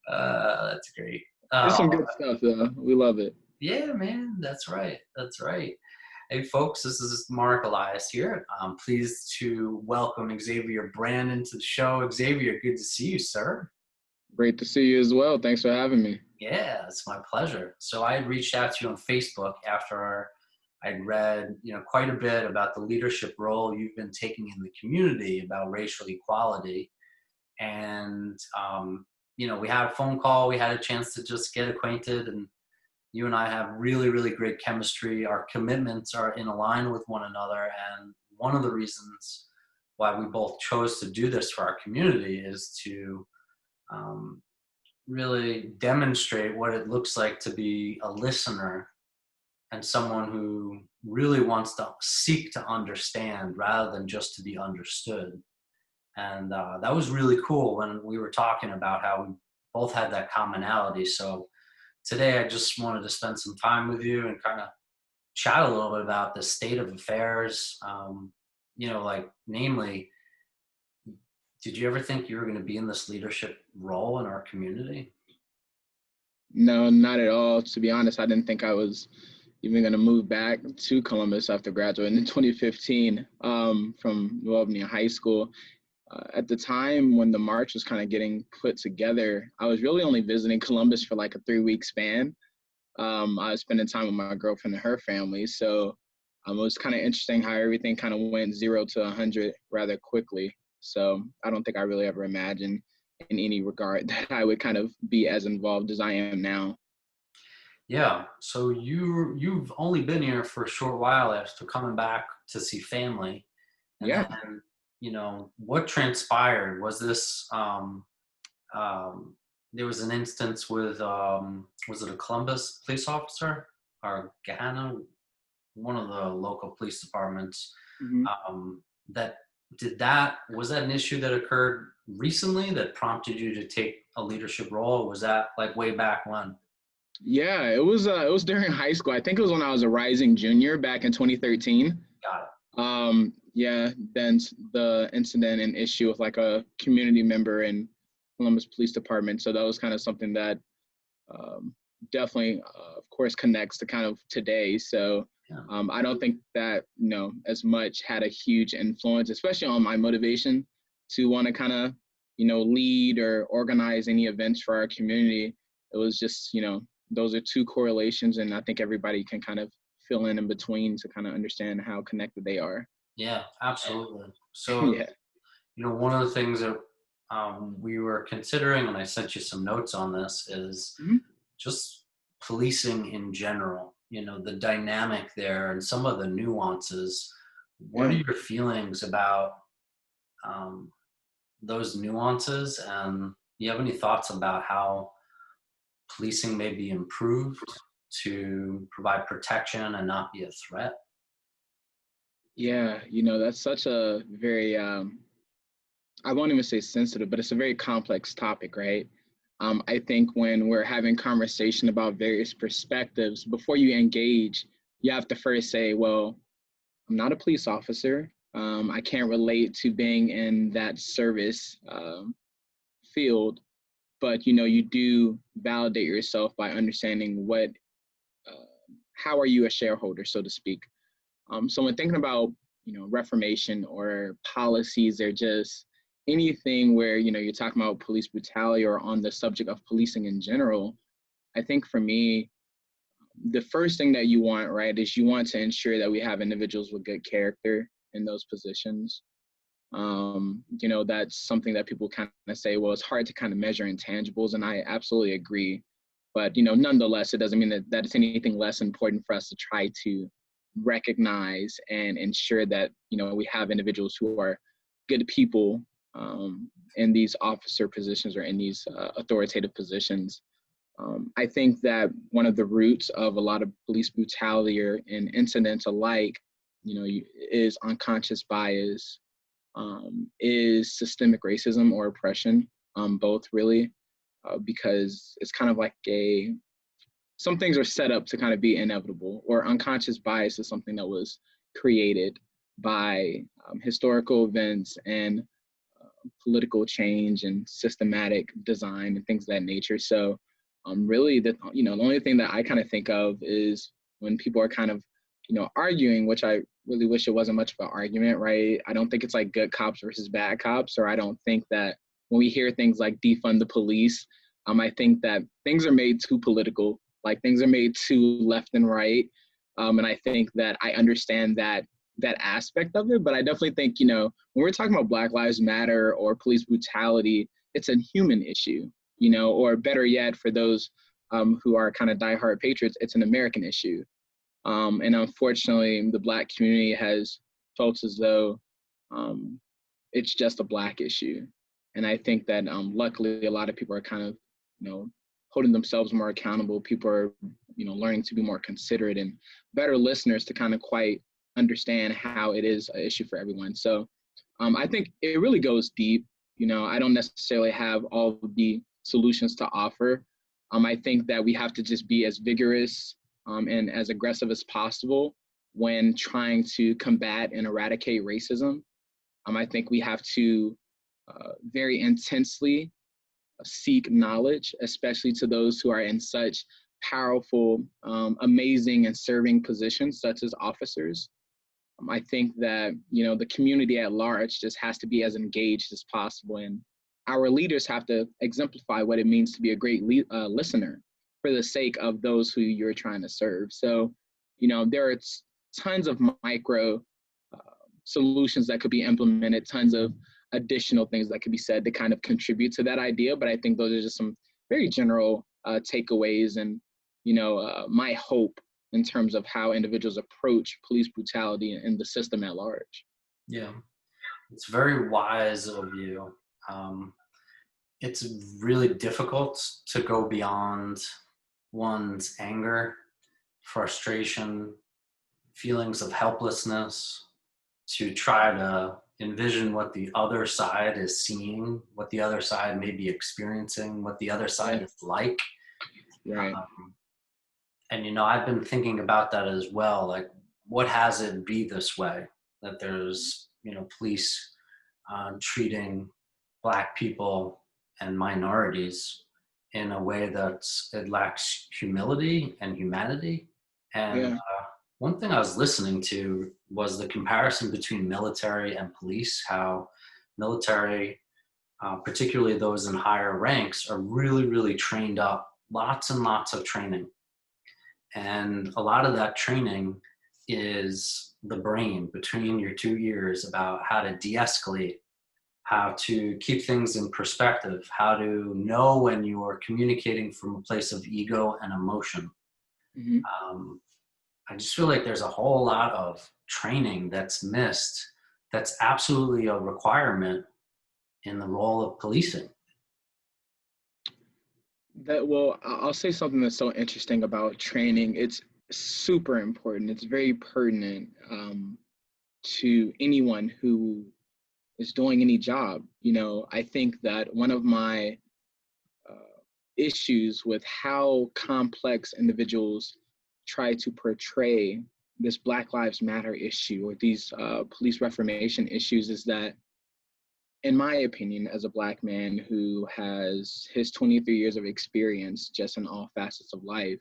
That's great. It's some good stuff, though. We love it. Yeah, man, that's right. That's right. Hey, folks, this is Marc Elias here. I'm pleased to welcome Xavier Brandon to the show. Xavier, good to see you, sir. Great to see you as well. Thanks for having me. Yeah, it's my pleasure. So I had reached out to you on Facebook after I'd read, quite a bit about the leadership role you've been taking in the community about racial equality. And, we had a phone call. We had a chance to just get acquainted, and you and I have really, really great chemistry. Our commitments are in line with one another. And one of the reasons why we both chose to do this for our community is to really demonstrate what it looks like to be a listener and someone who really wants to seek to understand rather than just to be understood. And that was really cool when we were talking about how we both had that commonality. So today I just wanted to spend some time with you and kind of chat a little bit about the state of affairs. Namely, did you ever think you were going to be in this leadership role in our community? No, not at all. To be honest, I didn't think I was even going to move back to Columbus after graduating in 2015 from New Albany High School. At the time when the march was kind of getting put together, I was really only visiting Columbus for like a 3-week span. I was spending time with my girlfriend and her family. So it was kind of interesting how everything kind of went 0 to 100 rather quickly. So I don't think I really ever imagined in any regard that I would kind of be as involved as I am now. Yeah. So you've only been here for a short while after coming back to see family. And Yeah. then, what transpired? Was this there was an instance with was it a Columbus police officer or Gahanna, one of the local police departments, Mm-hmm. that was that an issue that occurred recently that prompted you to take a leadership role? Or was that like way back when? Yeah, it was during high school. I think it was when I was a rising junior back in 2013. Got it. Yeah, then the incident and issue with like a community member in Columbus Police Department. So that was kind of something that definitely, of course, connects to kind of today. So Yeah. I don't think that, as much had a huge influence, especially on my motivation to want to kind of, lead or organize any events for our community. It was just, those are two correlations, and I think everybody can kind of fill in between to kind of understand how connected they are. Yeah, absolutely. So, Yeah. one of the things that we were considering, and I sent you some notes on this, is Mhm. just policing in general, the dynamic there and some of the nuances. What are Yeah. your feelings about those nuances? And do you have any thoughts about how policing may be improved to provide protection and not be a threat? Yeah, that's such a very I won't even say sensitive, but it's a very complex topic, right? I think when we're having conversation about various perspectives, before you engage, you have to first say, well, I'm not a police officer. I can't relate to being in that service field, but you do validate yourself by understanding how are you a shareholder, so to speak. So when thinking about reformation or policies, or just anything where you're talking about police brutality or on the subject of policing in general, I think for me, the first thing that you want, right, is you want to ensure that we have individuals with good character in those positions. That's something that people kind of say, well, it's hard to kind of measure intangibles, and I absolutely agree. But nonetheless, it doesn't mean that it's anything less important for us to try to recognize and ensure that we have individuals who are good people in these officer positions or in these authoritative positions. I think that one of the roots of a lot of police brutality or in incidents alike, is unconscious bias, is systemic racism or oppression, both really, because it's kind of like some things are set up to kind of be inevitable, or unconscious bias is something that was created by historical events and political change and systematic design and things of that nature. So really the only thing that I kind of think of is when people are kind of, arguing, which I really wish it wasn't much of an argument, right? I don't think it's like good cops versus bad cops, or I don't think that when we hear things like defund the police, I think that things are made too political, like things are made too left and right. And I think that I understand that aspect of it, but I definitely think, when we're talking about Black Lives Matter or police brutality, it's a human issue, or better yet, for those who are kind of diehard patriots, it's an American issue. And unfortunately, the Black community has felt as though it's just a Black issue. And I think that luckily a lot of people are kind of, holding themselves more accountable. People are, learning to be more considerate and better listeners to kind of quite understand how it is an issue for everyone. So I think it really goes deep. I don't necessarily have all of the solutions to offer. I think that we have to just be as vigorous and as aggressive as possible when trying to combat and eradicate racism. I think we have to very intensely seek knowledge, especially to those who are in such powerful, amazing, and serving positions, such as officers. I think that, the community at large just has to be as engaged as possible. And our leaders have to exemplify what it means to be a great listener for the sake of those who you're trying to serve. So, there are tons of micro solutions that could be implemented, tons of additional things that could be said to kind of contribute to that idea. But I think those are just some very general takeaways and, my hope in terms of how individuals approach police brutality in the system at large. Yeah, it's very wise of you. It's really difficult to go beyond one's anger, frustration, feelings of helplessness, to try to envision what the other side is seeing, what the other side may be experiencing, what the other side is like. Right. And, I've been thinking about that as well. Like, what has it be this way? That there's, police treating Black people and minorities in a way it lacks humility and humanity. And one thing I was listening to was the comparison between military and police, how military, particularly those in higher ranks, are really, really trained up, lots and lots of training. And a lot of that training is the brain between your two ears about how to de-escalate, how to keep things in perspective, how to know when you are communicating from a place of ego and emotion. Mm-hmm. I just feel like there's a whole lot of training that's missed, that's absolutely a requirement in the role of policing. I'll say something that's so interesting about training. It's super important. It's very pertinent to anyone who is doing any job. I think that one of my issues with how complex individuals try to portray this Black Lives Matter issue or these police reformation issues is that, in my opinion, as a Black man who has his 23 years of experience just in all facets of life,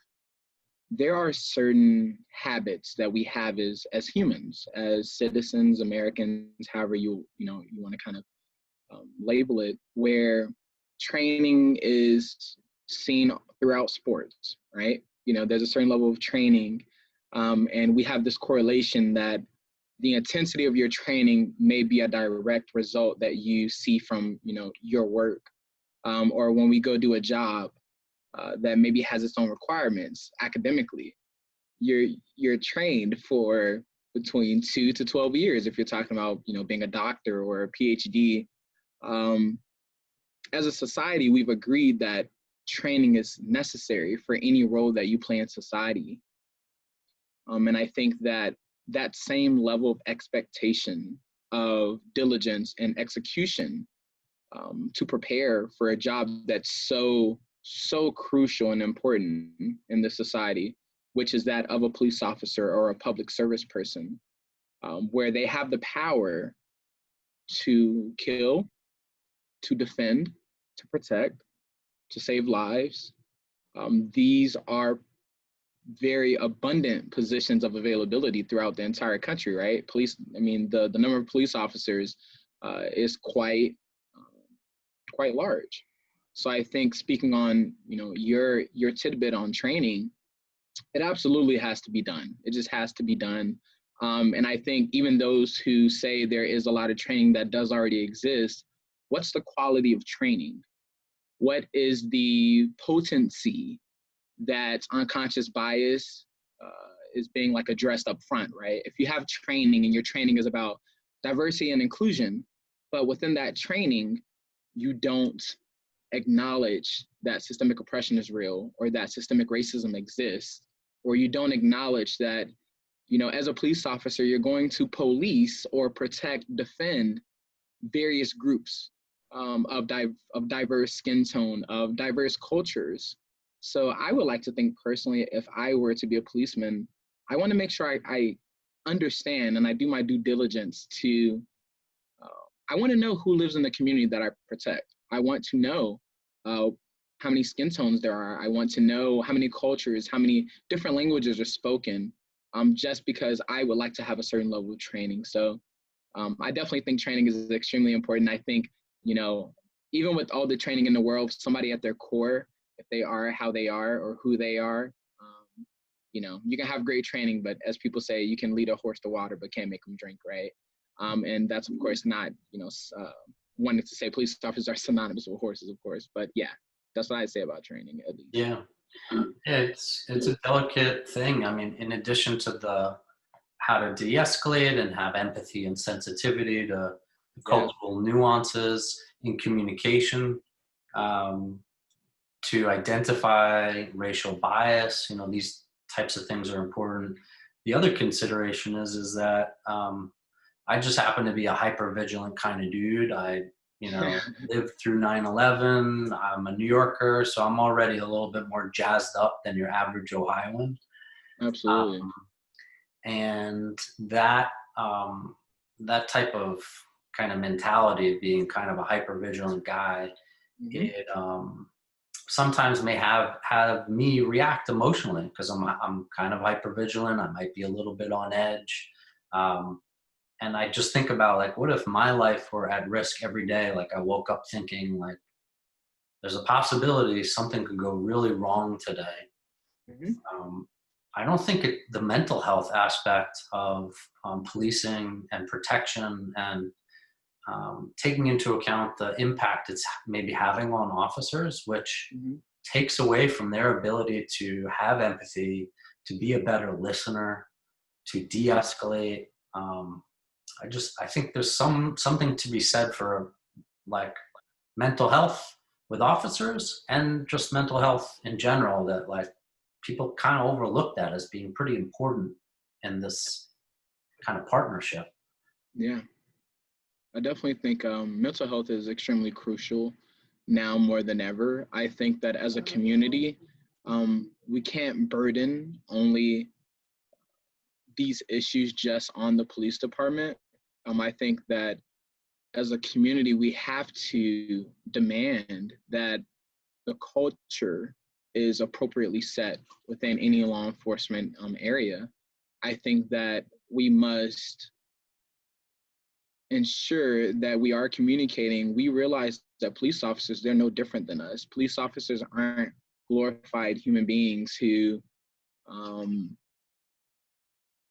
there are certain habits that we have as humans, as citizens, Americans, however you want to kind of label it, where training is seen throughout sports, right? There's a certain level of training, and we have this correlation that the intensity of your training may be a direct result that you see from, your work, or when we go do a job that maybe has its own requirements academically. You're trained for between 2 to 12 years if you're talking about, being a doctor or a PhD. As a society, we've agreed that training is necessary for any role that you play in society. And I think that same level of expectation of diligence and execution to prepare for a job that's so crucial and important in this society, which is that of a police officer or a public service person, where they have the power to kill, to defend, to protect, to save lives. These are very abundant positions of availability throughout the entire country, right? Police, I mean, the number of police officers is quite large. So I think speaking on, your tidbit on training, it absolutely has to be done. It just has to be done. And I think even those who say there is a lot of training that does already exist, what's the quality of training? What is the potency that unconscious bias is being like addressed up front, right? If you have training and your training is about diversity and inclusion, but within that training, you don't acknowledge that systemic oppression is real, or that systemic racism exists, or you don't acknowledge that, as a police officer, you're going to police or protect, defend various groups of diverse skin tone, of diverse cultures. So I would like to think personally, if I were to be a policeman, I want to make sure I understand and I do my due diligence to, I want to know who lives in the community that I protect. I want to know how many skin tones there are. I want to know how many cultures, how many different languages are spoken, just because I would like to have a certain level of training. So I definitely think training is extremely important. I think, even with all the training in the world, somebody at their core, if they are how they are or who they are, you can have great training, but as people say, you can lead a horse to water, but can't make them drink, right? And that's, of course, not, wanting to say police officers are synonymous with horses, of course, but yeah, that's what I'd say about training, at least. Yeah. It's a delicate thing. I mean, in addition to the how to de-escalate and have empathy and sensitivity to Yeah. cultural nuances in communication, to identify racial bias, these types of things are important. The other consideration is that I just happen to be a hyper vigilant kind of dude. I lived through 9/11. I'm a New Yorker, so I'm already a little bit more jazzed up than your average Ohioan. Absolutely. And that type of kind of mentality of being kind of a hyper vigilant guy, Mm-hmm. it sometimes may have me react emotionally because I'm kind of hyper vigilant. I might be a little bit on edge. And I just think about, like, what if my life were at risk every day? Like, I woke up thinking, like, there's a possibility something could go really wrong today. Mm-hmm. I don't think the mental health aspect of policing and protection and taking into account the impact it's maybe having on officers, which Mm-hmm. takes away from their ability to have empathy, to be a better listener, to de-escalate. I think there's something to be said for, like, mental health with officers and just mental health in general, that, like, people kind of overlook that as being pretty important in this kind of partnership. Yeah, I definitely think mental health is extremely crucial now more than ever. I think that as a community, we can't burden only these issues just on the police department. I think that as a community, we have to demand that the culture is appropriately set within any law enforcement area. I think that we must ensure that we are communicating. We realize that police officers, they're no different than us. Police officers aren't glorified human beings um,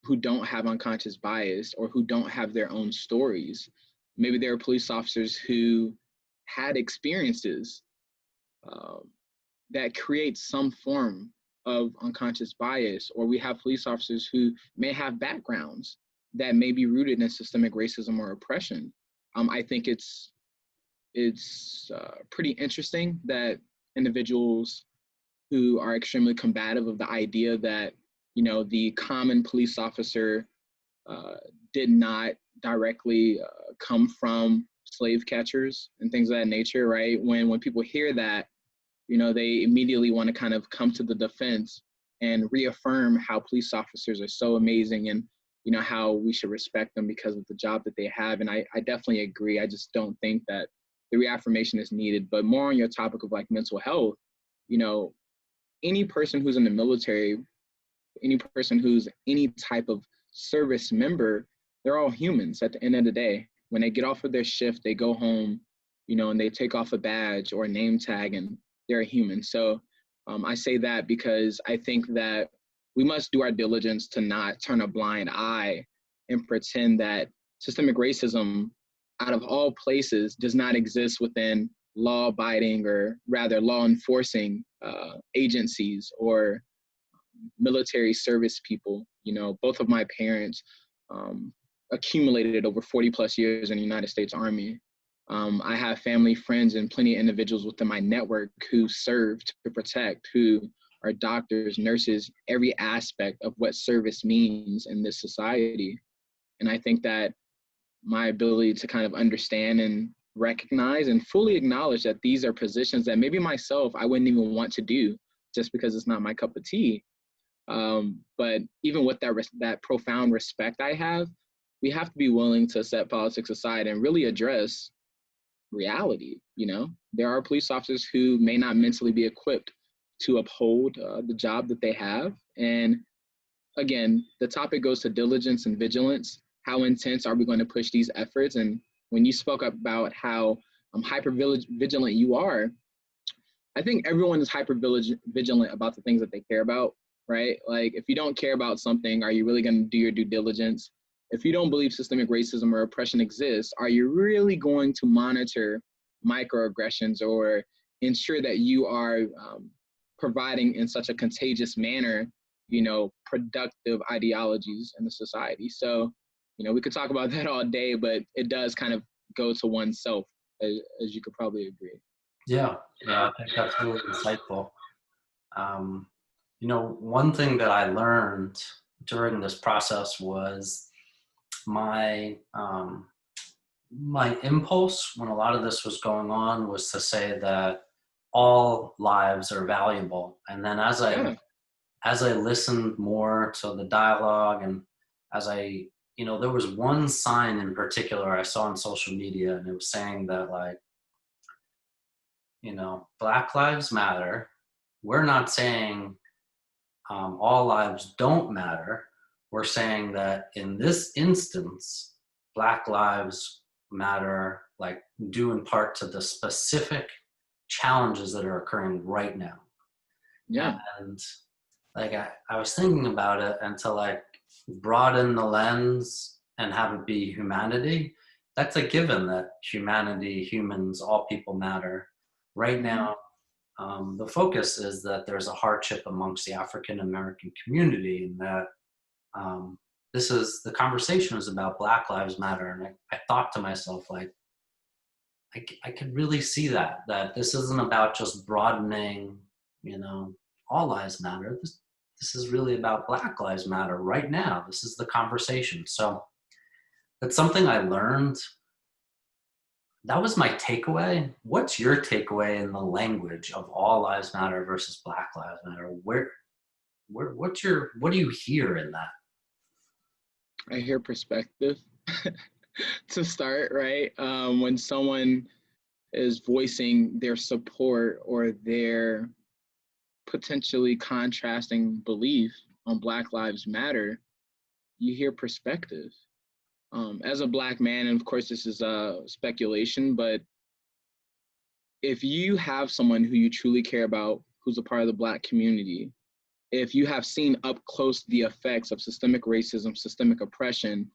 who don't have unconscious bias or who don't have their own stories. Maybe there are police officers who had experiences um, that create some form of unconscious bias, or we have police officers who may have backgrounds that may be rooted in systemic racism or oppression. I think it's pretty interesting that individuals who are extremely combative of the idea that the common police officer did not directly come from slave catchers and things of that nature, right? When people hear that, they immediately want to kind of come to the defense and reaffirm how police officers are so amazing and, how we should respect them because of the job that they have. And I definitely agree. I just don't think that the reaffirmation is needed. But more on your topic of like mental health, you know, any person who's in the military, any person who's any type of service member, they're all humans at the end of the day. When they get off of their shift, they go home, you know, and they take off a badge or a name tag, and they're a human. So I say that because I think that we must do our diligence to not turn a blind eye and pretend that systemic racism, out of all places, does not exist within law-abiding, or rather law-enforcing agencies or military service people. You know, both of my parents accumulated over 40 plus years in the United States Army. I have family, friends, and plenty of individuals within my network who served to protect, who are doctors, nurses, every aspect of what service means in this society. And I think that my ability to kind of understand and recognize and fully acknowledge that these are positions that maybe myself, I wouldn't even want to do just because it's not my cup of tea. But even with that profound respect I have, we have to be willing to set politics aside and really address reality. You know, there are police officers who may not mentally be equipped to uphold the job that they have. And again, the topic goes to diligence and vigilance. How intense are we going to push these efforts? And when you spoke about how hyper vigilant you are, I think everyone is hyper vigilant about the things that they care about, right? Like, if you don't care about something, are you really going to do your due diligence? If you don't believe systemic racism or oppression exists, are you really going to monitor microaggressions or ensure that you are providing in such a contagious manner, you know, productive ideologies in the society? So, you know, we could talk about that all day, but it does kind of go to oneself, as you could probably agree. Yeah, I think that's really insightful. You know, one thing that I learned during this process was my my impulse when a lot of this was going on was to say that all lives are valuable. And then Yeah. as I listened more to the dialogue, and as I, you know, there was one sign in particular I saw on social media, and it was saying that, like, you know, Black Lives Matter. We're not saying all lives don't matter. We're saying that in this instance, Black Lives Matter, like, due in part to the specific challenges that are occurring right now. Yeah. And like, I was thinking about it, and to like broaden the lens and have it be humanity, that's a given that humanity, humans, all people matter. Right now, the focus is that there's a hardship amongst the African American community, and that the conversation is about Black Lives Matter. And I thought to myself, like, I could really see that this isn't about just broadening, you know, all lives matter. This is really about Black Lives Matter right now. This is the conversation. So that's something I learned. That was my takeaway. What's your takeaway in the language of all lives matter versus Black Lives Matter? What do you hear in that? I hear perspective to start, right? When someone is voicing their support or their potentially contrasting belief on Black Lives Matter, you hear perspective. As a Black man, and of course this is speculation, but if you have someone who you truly care about, who's a part of the Black community, if you have seen up close the effects of systemic racism, systemic oppression,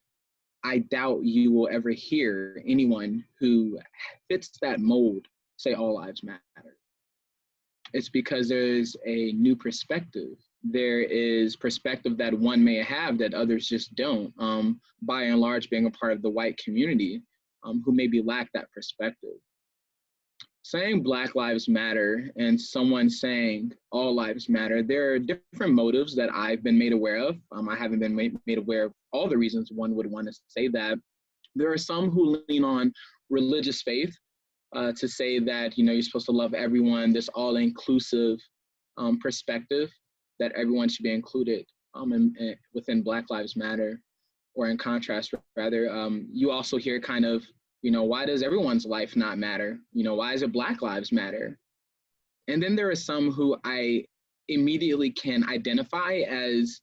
I doubt you will ever hear anyone who fits that mold say all lives matter. It's because there's a new perspective. There is perspective that one may have that others just don't, by and large being a part of the white community, who maybe lack that perspective. Saying Black Lives Matter and someone saying all lives matter, there are different motives that I've been made aware of. I haven't been made aware of all the reasons one would want to say that. There are some who lean on religious faith to say that, you know, you're supposed to love everyone, this all-inclusive perspective that everyone should be included within Black Lives Matter, or in contrast, rather. You also hear kind of, Why does everyone's life not matter? Why is it Black Lives Matter? And then there are some who I immediately can identify as,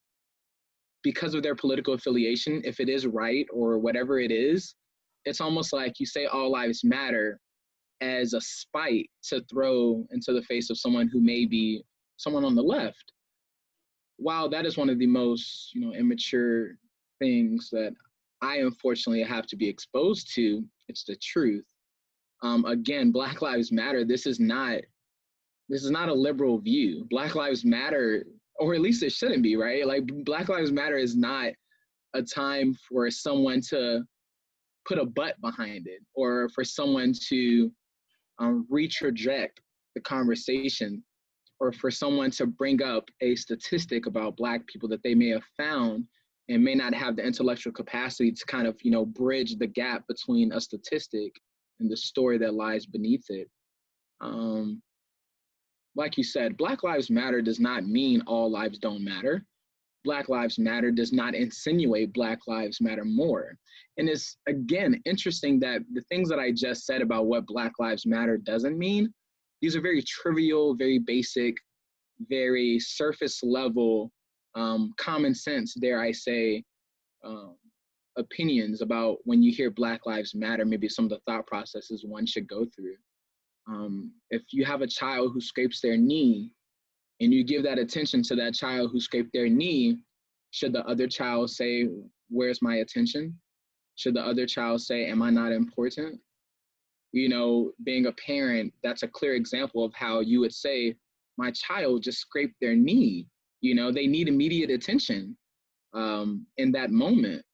because of their political affiliation, if it is right or whatever it is, it's almost like you say all lives matter as a spite to throw into the face of someone who may be someone on the left. While that is one of the most, immature things that I unfortunately have to be exposed to, it's the truth. Again, Black Lives Matter, this is not a liberal view. Black Lives Matter, or at least it shouldn't be, right? Like, Black Lives Matter is not a time for someone to put a butt behind it, or for someone to retroject the conversation, or for someone to bring up a statistic about Black people that they may have found and may not have the intellectual capacity to kind of, bridge the gap between a statistic and the story that lies beneath it. Like you said, Black Lives Matter does not mean all lives don't matter. Black Lives Matter does not insinuate Black Lives Matter more. And it's, again, interesting that the things that I just said about what Black Lives Matter doesn't mean, these are very trivial, very basic, very surface level, common sense, dare I say, opinions about when you hear Black Lives Matter, maybe some of the thought processes one should go through. If you have a child who scrapes their knee and you give that attention to that child who scraped their knee, should the other child say, where's my attention? Should the other child say, am I not important? Being a parent, that's a clear example of how you would say, my child just scraped their knee. They need immediate attention in that moment.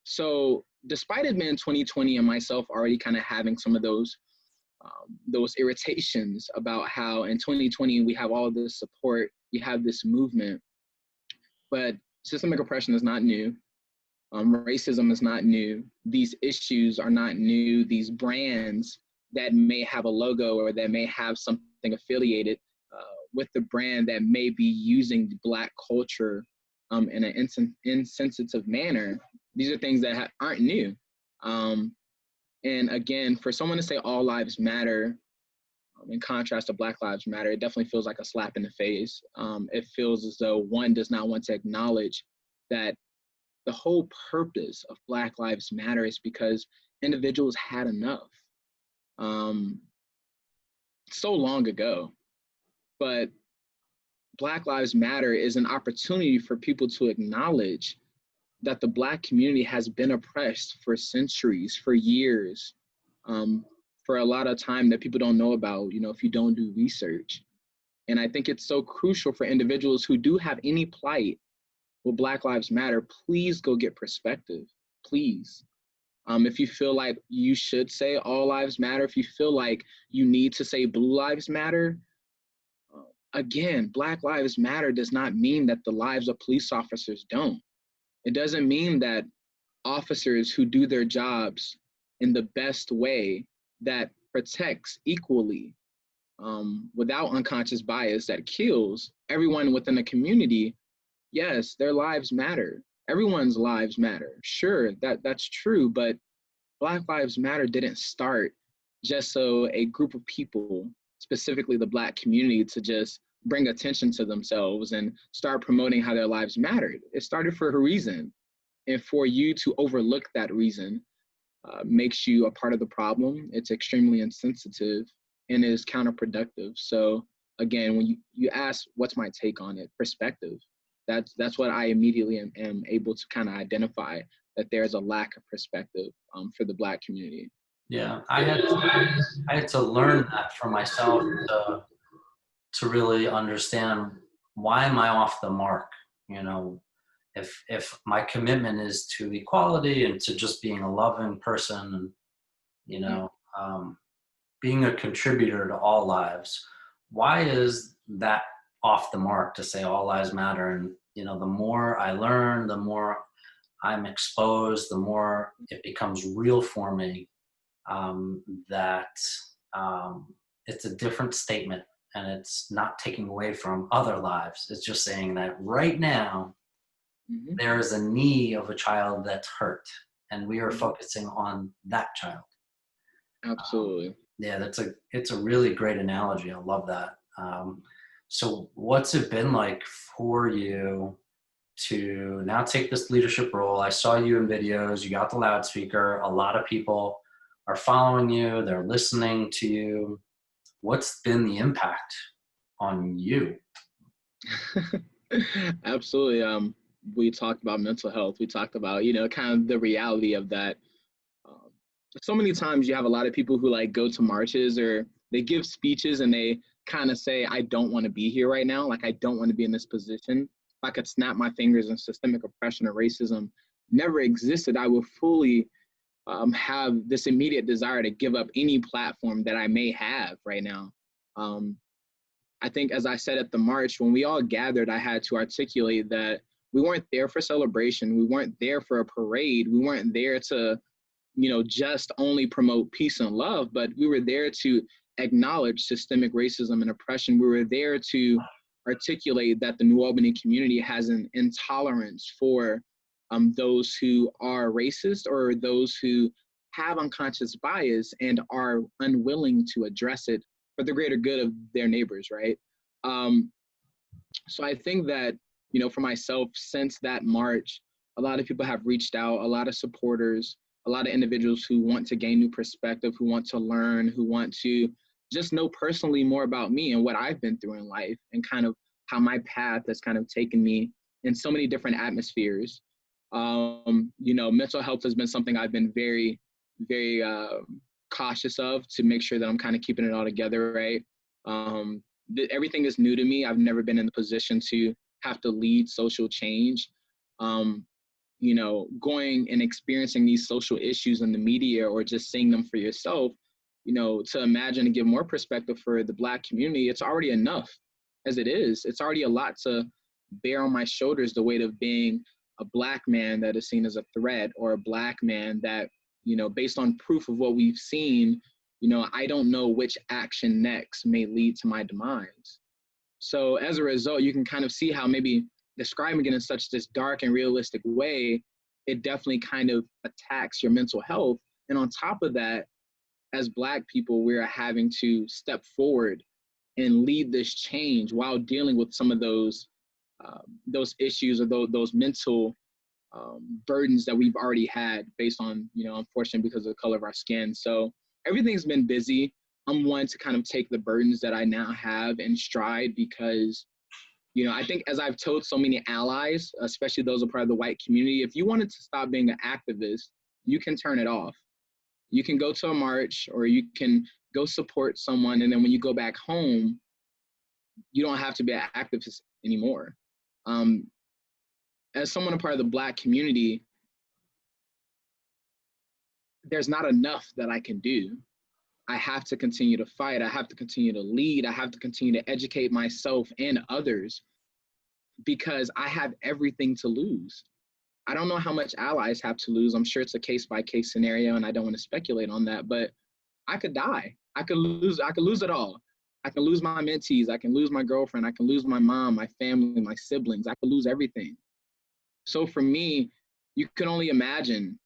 So despite it being 2020 and myself already kind of having some of those irritations about how in 2020 we have all this support, we have this movement, but systemic oppression is not new. Racism is not new. These issues are not new. These brands that may have a logo or that may have something affiliated with the brand that may be using the Black culture in an insensitive manner, these are things that aren't new. And again, for someone to say all lives matter, in contrast to Black Lives Matter, it definitely feels like a slap in the face. It feels as though one does not want to acknowledge that the whole purpose of Black Lives Matter is because individuals had enough so long ago. But Black Lives Matter is an opportunity for people to acknowledge that the Black community has been oppressed for centuries, for years, for a lot of time that people don't know about, if you don't do research. And I think it's so crucial for individuals who do have any plight with Black Lives Matter, please go get perspective, please. If you feel like you should say all lives matter, if you feel like you need to say blue lives matter, again, Black Lives Matter does not mean that the lives of police officers don't. It doesn't mean that officers who do their jobs in the best way that protects equally, without unconscious bias, that kills everyone within a community, yes, their lives matter. Everyone's lives matter. Sure, that's true, but Black Lives Matter didn't start just so a group of people, specifically the Black community, to just bring attention to themselves and start promoting how their lives mattered. It started for a reason. And for you to overlook that reason makes you a part of the problem. It's extremely insensitive and is counterproductive. So again, when you ask, what's my take on it? Perspective. That's what I immediately am able to kind of identify, that there's a lack of perspective for the Black community. Yeah, I had to learn that for myself to really understand, why am I off the mark? If my commitment is to equality and to just being a loving person, and being a contributor to all lives, why is that off the mark to say all lives matter? And the more I learn, the more I'm exposed, the more it becomes real for me, that it's a different statement, and it's not taking away from other lives. It's just saying that right now there is a knee of a child that's hurt, and we are focusing on that child. Absolutely. Yeah, it's a really great analogy. I love that. So what's it been like for you to now take this leadership role? I saw you in videos, you got the loudspeaker, a lot of people are following you, they're listening to you. What's been the impact on you? Absolutely. We talked about mental health. We talked about, kind of the reality of that. Um, so many times you have a lot of people who like go to marches or they give speeches and they kind of say, I don't want to be here right now. Like, I don't want to be in this position. If I could snap my fingers and systemic oppression or racism never existed, I would fully have this immediate desire to give up any platform that I may have right now. Um, I think, as I said at the march, when we all gathered, I had to articulate that we weren't there for celebration. We weren't there for a parade. We weren't there to, just only promote peace and love, but we were there to acknowledge systemic racism and oppression. We were there to articulate that the New Albany community has an intolerance for those who are racist or those who have unconscious bias and are unwilling to address it for the greater good of their neighbors, right? Um, so I think that, for myself, since that march, a lot of people have reached out, a lot of supporters, a lot of individuals who want to gain new perspective, who want to learn, who want to just know personally more about me and what I've been through in life and kind of how my path has kind of taken me in so many different atmospheres. Mental health has been something I've been very, very cautious of to make sure that I'm kind of keeping it all together, right? Everything is new to me. I've never been in the position to have to lead social change. Going and experiencing these social issues in the media or just seeing them for yourself, to imagine and give more perspective for the Black community, it's already enough as it is. It's already a lot to bear on my shoulders, the weight of being a Black man that is seen as a threat or a Black man that, based on proof of what we've seen, I don't know which action next may lead to my demise. So as a result, you can kind of see how maybe describing it in such this dark and realistic way, it definitely kind of attacks your mental health. And on top of that, as Black people, we're having to step forward and lead this change while dealing with some of those issues or those mental burdens that we've already had based on, unfortunately, because of the color of our skin. So everything's been busy. I'm one to kind of take the burdens that I now have in stride because, I think as I've told so many allies, especially those who are part of the white community, if you wanted to stop being an activist, you can turn it off. You can go to a march or you can go support someone. And then when you go back home, you don't have to be an activist anymore. As someone a part of the Black community, there's not enough that I can do. I have to continue to fight. I have to continue to lead. I have to continue to educate myself and others because I have everything to lose. I don't know how much allies have to lose. I'm sure it's a case-by-case scenario and I don't want to speculate on that, but I could die. I could lose it all. I can lose my mentees. I can lose my girlfriend. I can lose my mom, my family, my siblings. I could lose everything. So for me, you can only imagine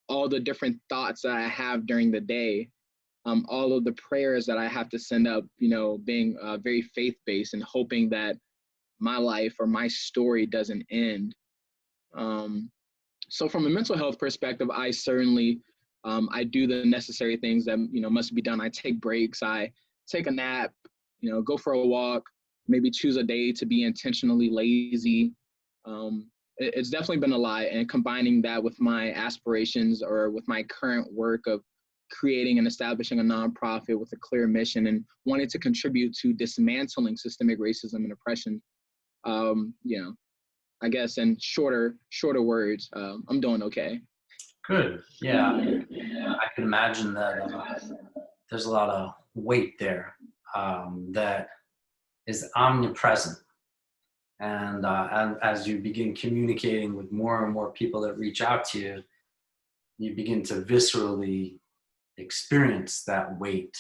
all the different thoughts that I have during the day, all of the prayers that I have to send up, being very faith-based and hoping that my life or my story doesn't end. So from a mental health perspective, I certainly, I do the necessary things that, must be done. I take breaks, I take a nap, go for a walk, maybe choose a day to be intentionally lazy. It's definitely been a lot, and combining that with my aspirations or with my current work of creating and establishing a nonprofit with a clear mission and wanting to contribute to dismantling systemic racism and oppression, I guess in shorter words, I'm doing okay. Good. Yeah. I can imagine that there's a lot of weight there that is omnipresent. And as you begin communicating with more and more people that reach out to you, you begin to viscerally experience that weight.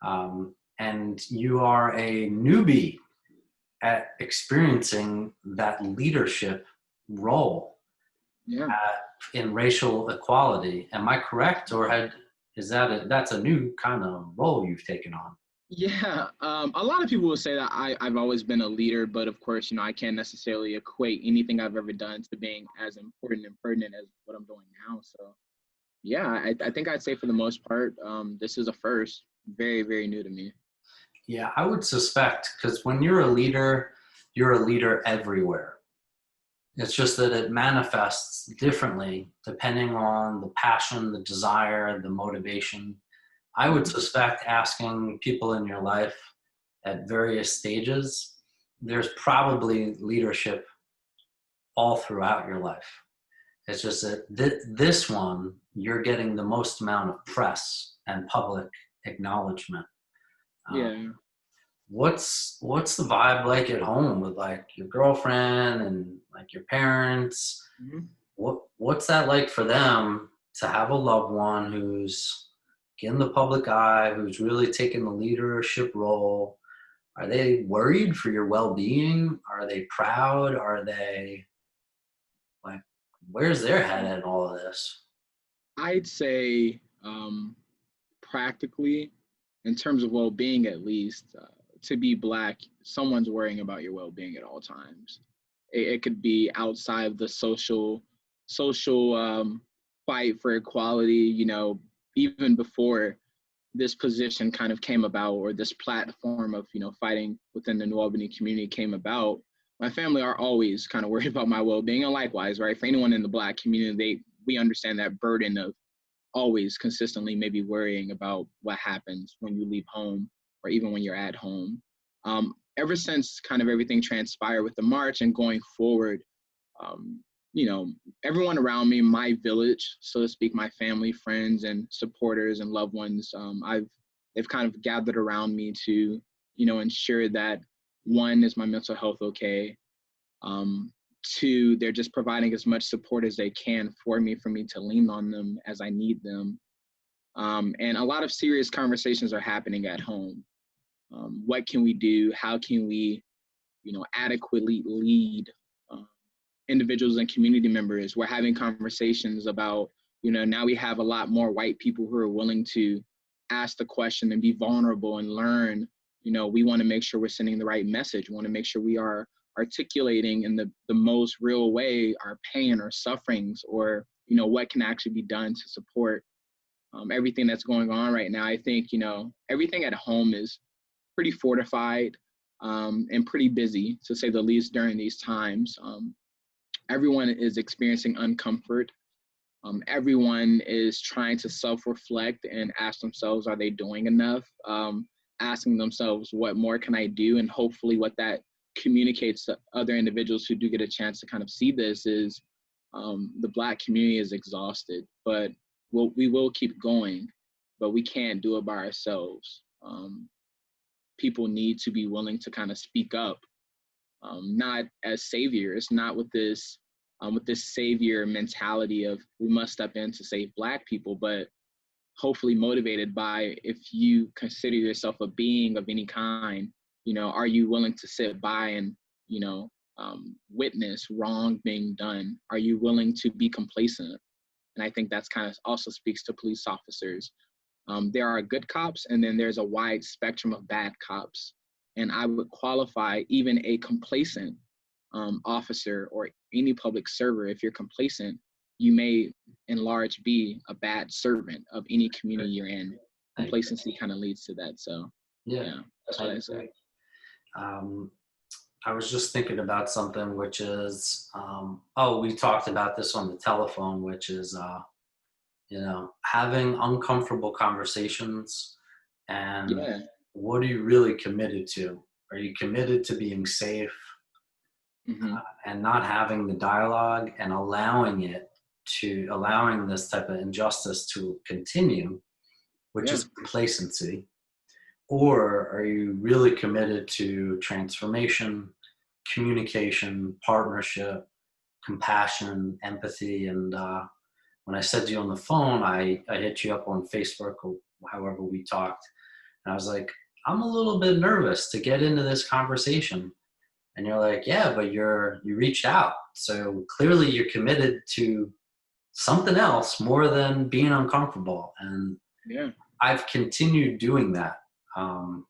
And you are a newbie at experiencing that leadership role Yeah. in racial equality. Am I correct? Or had That's a new kind of role you've taken on? Yeah, a lot of people will say that I've always been a leader, but of course, I can't necessarily equate anything I've ever done to being as important and pertinent as what I'm doing now. So, yeah, I think I'd say for the most part, this is a first, very, very new to me. Yeah, I would suspect, because when you're a leader everywhere. It's just that it manifests differently depending on the passion, the desire, the motivation. I would Mhm. suspect asking people in your life at various stages, there's probably leadership all throughout your life. It's just that this one, you're getting the most amount of press and public acknowledgement. Uh, Yeah. what's the vibe like at home with like your girlfriend and like your parents? Mhm. What's that like for them to have a loved one who's in the public eye, who's really taking the leadership role? Are they worried for your well-being? Are they proud? Are they like, where's their head in all of this? I'd say practically, in terms of well-being at least, to be Black, someone's worrying about your well-being at all times. It could be outside the social fight for equality, even before this position kind of came about, or this platform of fighting within the New Albany community came about. My family are always kind of worried about my well-being, and likewise, right, for anyone in the Black community, we understand that burden of always consistently maybe worrying about what happens when you leave home or even when you're at home. Ever since kind of everything transpired with the march and going forward, um, you know, everyone around me, my village, so to speak, my family, friends, and supporters and loved ones, they've kind of gathered around me to, ensure that one is my mental health okay. Two, they're just providing as much support as they can for me to lean on them as I need them. And a lot of serious conversations are happening at home. What can we do? How can we, adequately lead uh, individuals and community members? We're having conversations about, now we have a lot more white people who are willing to ask the question and be vulnerable and learn. We want to make sure we're sending the right message. We want to make sure we are articulating in the most real way our pain or sufferings, or, what can actually be done to support everything that's going on right now. I think, everything at home is pretty fortified and pretty busy, to say the least, during these times. Everyone is experiencing uncomfort. Everyone is trying to self-reflect and ask themselves, are they doing enough? Asking themselves, what more can I do? And hopefully what that communicates to other individuals who do get a chance to kind of see this is the Black community is exhausted, but we will keep going, but we can't do it by ourselves. People need to be willing to kind of speak up, not as saviors, not with this savior mentality of we must step in to save Black people, but hopefully motivated by, if you consider yourself a being of any kind, are you willing to sit by and, witness wrong being done? Are you willing to be complacent? And I think that's kind of also speaks to police officers. There are good cops, and then there's a wide spectrum of bad cops. And I would qualify even a complacent officer or any public server. If you're complacent, you may in large be a bad servant of any community you're in. I agree. Complacency kind of leads to that. So Yeah, yeah, that's I what I say. agree. Um, I was just thinking about something, which is, we talked about this on the telephone, which is, having uncomfortable conversations, and Yeah. what are you really committed to? Are you committed to being safe Hmm. and not having the dialogue and allowing this type of injustice to continue, which Yeah. is complacency? Or are you really committed to transformation, communication, partnership, compassion, empathy? And when I said to you on the phone, I hit you up on Facebook or however we talked. And I was like, I'm a little bit nervous to get into this conversation. And you're like, yeah, but you reached out. So clearly you're committed to something else more than being uncomfortable. And Yeah. I've continued doing that. Um,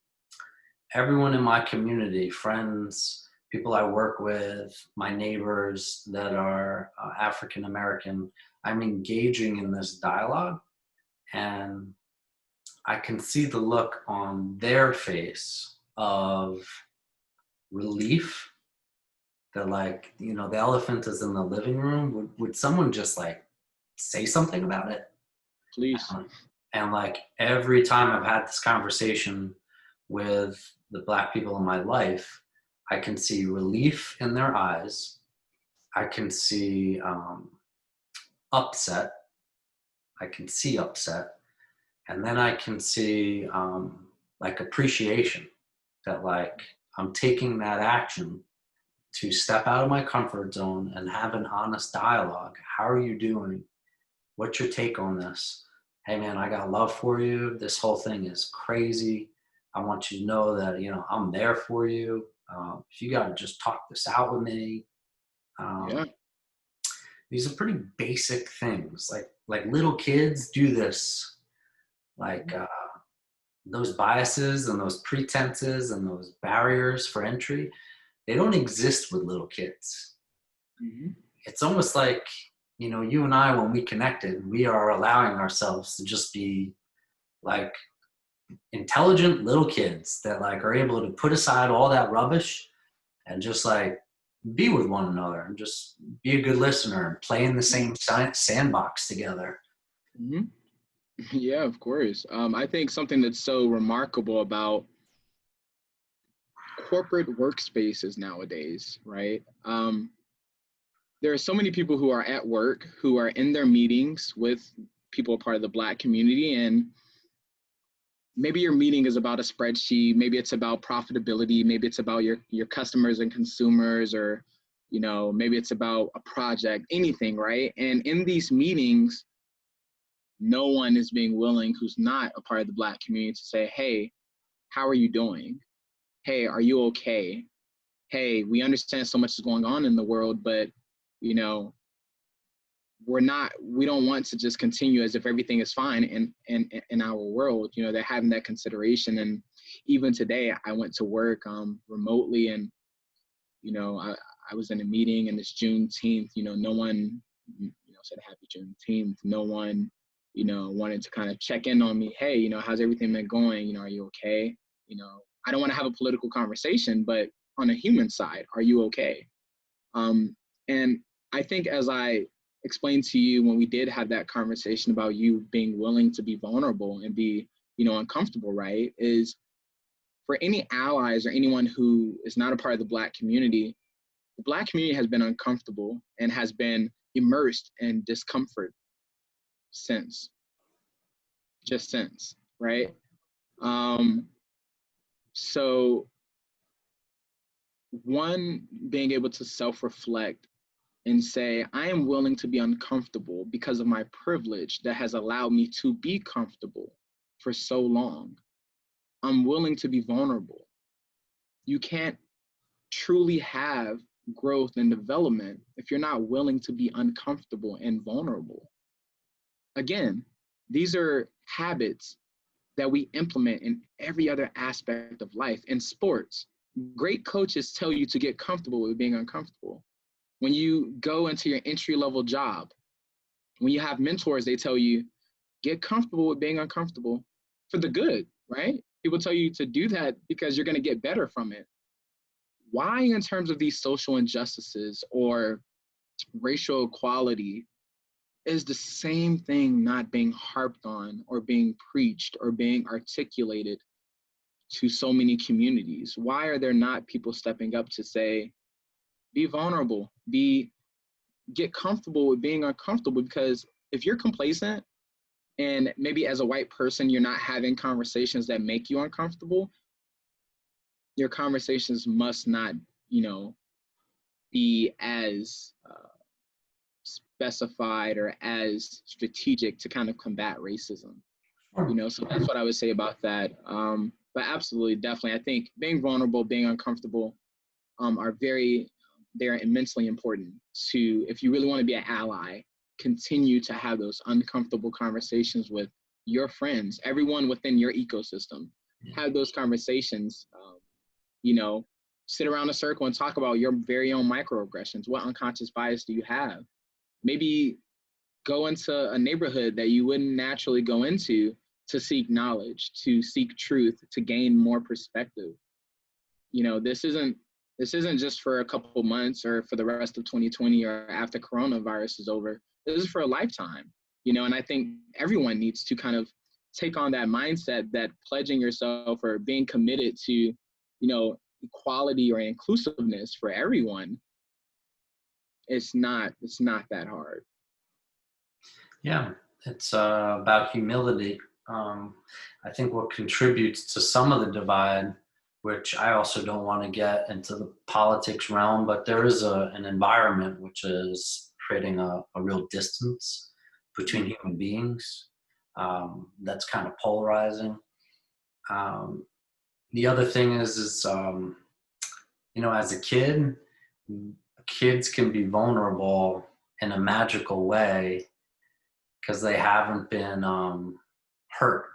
Everyone in my community, friends, people I work with, my neighbors that are African American, I'm engaging in this dialogue, and I can see the look on their face of relief that, like, the elephant is in the living room. Would someone just like say something about it? Please. Um, and like every time I've had this conversation with the Black people in my life, I can see relief in their eyes. I can see upset. I can see upset. And then I can see like appreciation that, like, I'm taking that action to step out of my comfort zone and have an honest dialogue. How are you doing? What's your take on this? Hey man, I got love for you. This whole thing is crazy. I want you to know that, I'm there for you. If you got to just talk this out with me. Yeah. Um, these are pretty basic things. Like little kids do this. Like those biases and those pretenses and those barriers for entry, they don't exist with little kids. Hmm. It's almost like, you and I, when we connected, we are allowing ourselves to just be like intelligent little kids that like are able to put aside all that rubbish and just like be with one another and just be a good listener and play in the same sandbox together. Hmm. Yeah, of course. I think something that's so remarkable about corporate workspaces nowadays, right? There are so many people who are at work, who are in their meetings with people part of the Black community, and maybe your meeting is about a spreadsheet, maybe it's about profitability, maybe it's about your customers and consumers, or maybe it's about a project, anything, right? And in these meetings, no one is being willing, who's not a part of the Black community, to say, hey, how are you doing? Hey, are you okay? Hey, we understand so much is going on in the world, but you know we don't want to just continue as if everything is fine in our world. They're having that consideration. And even today I went to work remotely, and I was in a meeting, and it's Juneteenth. No one said happy Juneteenth. No one wanted to kind of check in on me. Hey, how's everything been going? Are you okay? I don't want to have a political conversation, but on a human side, are you okay? And I think, as I explained to you when we did have that conversation about you being willing to be vulnerable and be, uncomfortable, right? Is for any allies or anyone who is not a part of the Black community has been uncomfortable and has been immersed in discomfort since, just since, right? Um, so one, being able to self-reflect and say, I am willing to be uncomfortable because of my privilege that has allowed me to be comfortable for so long. I'm willing to be vulnerable. You can't truly have growth and development if you're not willing to be uncomfortable and vulnerable. Again, these are habits that we implement in every other aspect of life. In sports, great coaches tell you to get comfortable with being uncomfortable. When you go into your entry level job, when you have mentors, they tell you, get comfortable with being uncomfortable for the good, right? People tell you to do that because you're going to get better from it. Why, in terms of these social injustices or racial equality, is the same thing not being harped on or being preached or being articulated to so many communities? Why are there not people stepping up to say, be vulnerable, get comfortable with being uncomfortable? Because if you're complacent, and maybe as a white person, you're not having conversations that make you uncomfortable, your conversations must not, be as specified or as strategic to kind of combat racism. So that's what I would say about that. But absolutely, definitely, I think being vulnerable, being uncomfortable, they're immensely important to, if you really want to be an ally, continue to have those uncomfortable conversations with your friends, everyone within your ecosystem. Have those conversations, you know, sit around a circle and talk about your very own microaggressions. What unconscious bias do you have? Maybe go into a neighborhood that you wouldn't naturally go into to seek knowledge, to seek truth, to gain more perspective. You know, this isn't just for a couple months or for the rest of 2020 or after coronavirus is over. This is for a lifetime, you know, and I think everyone needs to kind of take on that mindset that pledging yourself or being committed to, you know, equality or inclusiveness for everyone, it's not that hard. Yeah, it's about humility. I think what contributes to some of the divide, which I also don't want to get into the politics realm, but there is an environment which is creating a real distance between human beings, that's kind of polarizing. Um, the other thing is as a kid, kids can be vulnerable in a magical way because they haven't been hurt.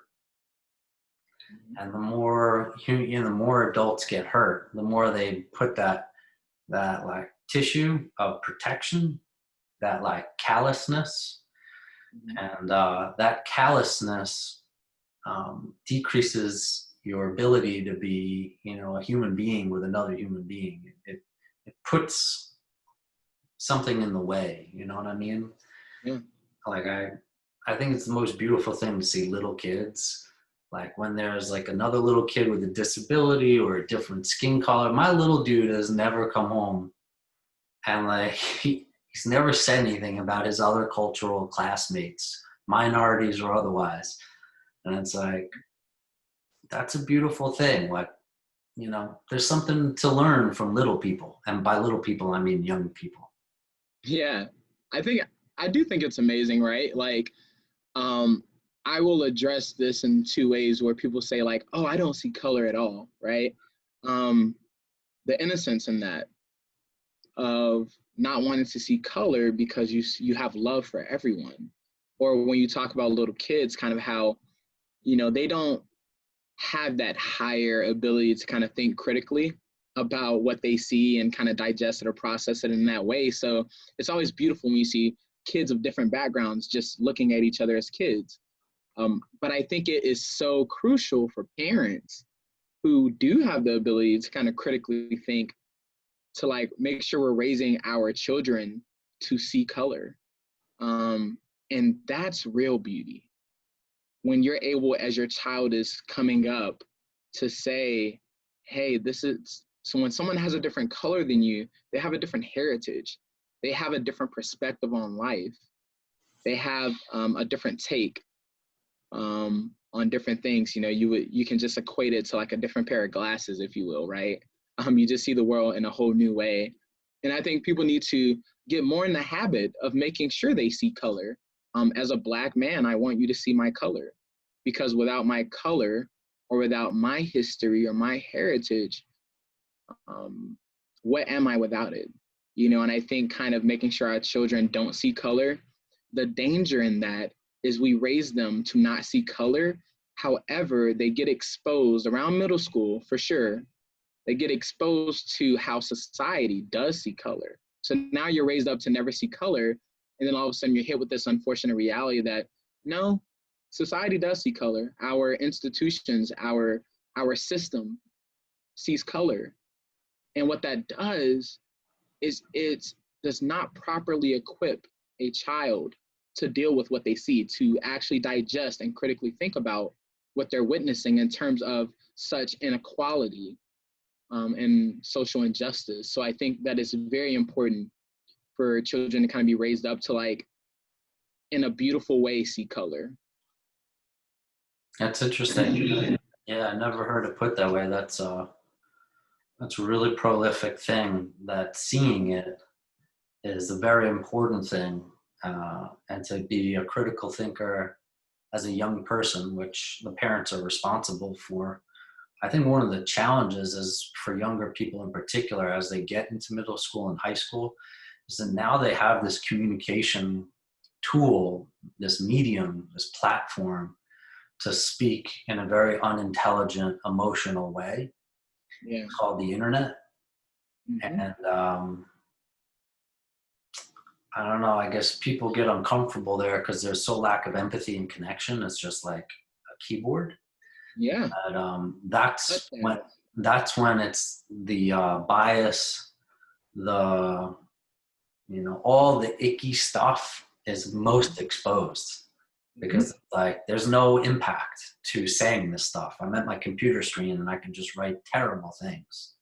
And the more adults get hurt, the more they put that like tissue of protection, that like callousness, and that callousness decreases your ability to be, a human being with another human being. It puts something in the way. You know what I mean? Yeah. Like I think it's the most beautiful thing to see little kids. Like when there's like another little kid with a disability or a different skin color. My little dude has never come home and like he's never said anything about his other cultural classmates, minorities or otherwise. And it's like, that's a beautiful thing. Like, there's something to learn from little people. And by little people, I mean young people. Yeah. I do think it's amazing, right? Like, um, I will address this in two ways where people say like, oh, I don't see color at all, right? Um, the innocence in that of not wanting to see color because you have love for everyone. Or when you talk about little kids, kind of how, they don't have that higher ability to kind of think critically about what they see and kind of digest it or process it in that way. So it's always beautiful when you see kids of different backgrounds just looking at each other as kids. But I think it is so crucial for parents who do have the ability to kind of critically think to like make sure we're raising our children to see color. And that's real beauty. When you're able, as your child is coming up, to say, hey, so when someone has a different color than you, they have a different heritage. They have a different perspective on life. They have a different take on different things. You can just equate it to like a different pair of glasses, if you will, right? You just see the world in a whole new way. And I think people need to get more in the habit of making sure they see color. As a Black man, I want you to see my color, because without my color or without my history or my heritage, what am I without it? And I think kind of making sure our children don't see color, the danger in that is we raise them to not see color. However, they get exposed around middle school, for sure. They get exposed to how society does see color. So now you're raised up to never see color. And then all of a sudden you're hit with this unfortunate reality that no, society does see color. Our institutions, our system sees color. And what that does is it does not properly equip a child to deal with what they see, to actually digest and critically think about what they're witnessing in terms of such inequality and social injustice. So I think that it's very important for children to kind of be raised up to, like, in a beautiful way, see color. That's interesting. Yeah, I never heard it put that way. That's a really prolific thing, that seeing it is a very important thing, and to be a critical thinker as a young person, which the parents are responsible for. I think one of the challenges is for younger people in particular, as they get into middle school and high school, is that now they have this communication tool, this medium, this platform to speak in a very unintelligent, emotional way Yeah. called the internet. Hmm. And I don't know, I guess people get uncomfortable there because there's so lack of empathy and connection. It's just like a keyboard. Yeah. But Touch that. that's when it's the bias, the all the icky stuff is most exposed, Hmm. because like there's no impact to saying this stuff. I'm at my computer screen and I can just write terrible things.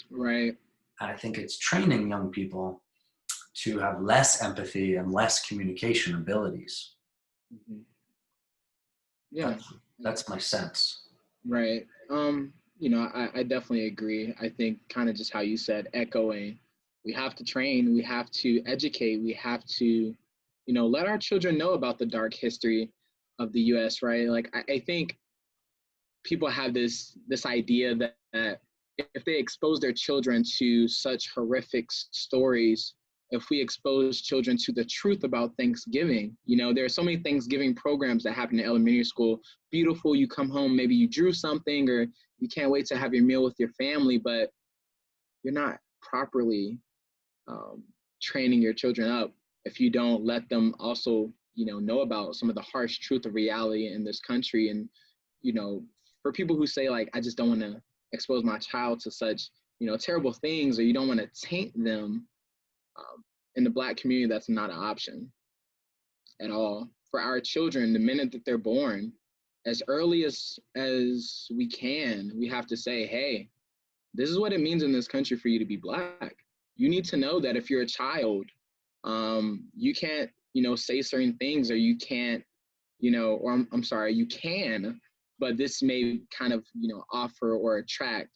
Right. And I think it's training young people to have less empathy and less communication abilities. Hmm. Yeah. That's my sense. Right. I definitely agree. I think kind of just how you said, echoing, we have to train, we have to educate, we have to, let our children know about the dark history of the US, right? Like I think people have this idea that if they expose their children to such horrific stories, if we expose children to the truth about Thanksgiving, there are so many Thanksgiving programs that happen in elementary school. Beautiful, you come home, maybe you drew something, or you can't wait to have your meal with your family, but you're not properly um, training your children up if you don't let them also know about some of the harsh truth of reality in this country. And you know for people who say, like, I just don't want to expose my child to such terrible things, or you don't want to taint them, in the Black community, that's not an option at all. For our children, the minute that they're born, as early as we can, we have to say, hey, this is what it means in this country for you to be Black. You need to know that if you're a child, you can't, say certain things, or you can't, or I'm sorry, you can, but this may kind of, offer or attract